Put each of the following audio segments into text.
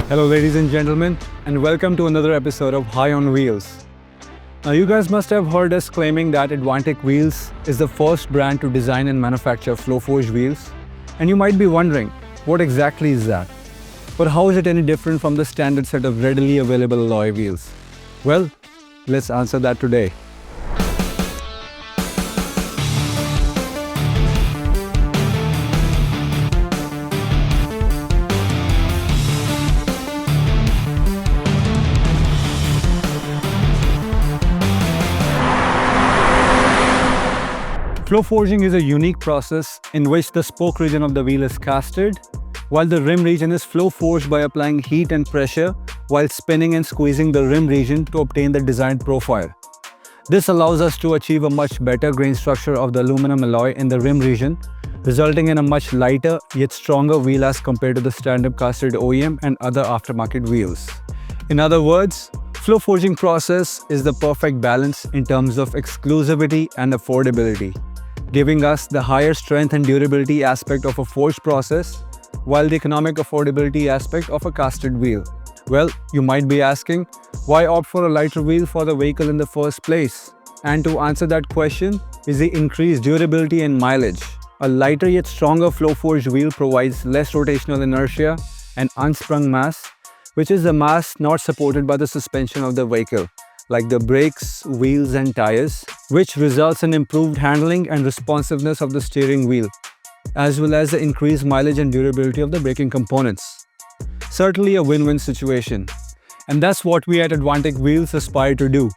Hello ladies and gentlemen, and welcome to another episode of High on Wheels. Now you guys must have heard us claiming that Advantech Wheels is the first brand to design and manufacture flow-forged wheels, and you might be wondering, what exactly is that? But how is it any different from the standard set of readily available alloy wheels? Well, let's answer that today. Flow forging is a unique process in which the spoke region of the wheel is casted, while the rim region is flow forged by applying heat and pressure while spinning and squeezing the rim region to obtain the desired profile. This allows us to achieve a much better grain structure of the aluminum alloy in the rim region, resulting in a much lighter yet stronger wheel as compared to the standard casted OEM and other aftermarket wheels. In other words, flow forging process is the perfect balance in terms of exclusivity and affordability, giving us the higher strength and durability aspect of a forged process, while the economic affordability aspect of a casted wheel. Well, you might be asking, why opt for a lighter wheel for the vehicle in the first place? And to answer that question is the increased durability and mileage. A lighter yet stronger flow forged wheel provides less rotational inertia and unsprung mass, which is the mass not supported by the suspension of the vehicle, like the brakes, wheels and tires, which results in improved handling and responsiveness of the steering wheel, as well as the increased mileage and durability of the braking components. Certainly a win-win situation. And that's what we at Advantech Wheels aspire to do,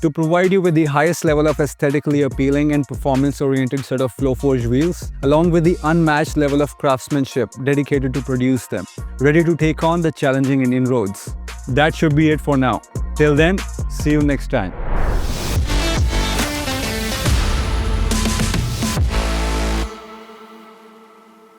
to provide you with the highest level of aesthetically appealing and performance-oriented set of flow-forged wheels, along with the unmatched level of craftsmanship dedicated to produce them, ready to take on the challenging Indian roads. That should be it for now. Till then, see you next time.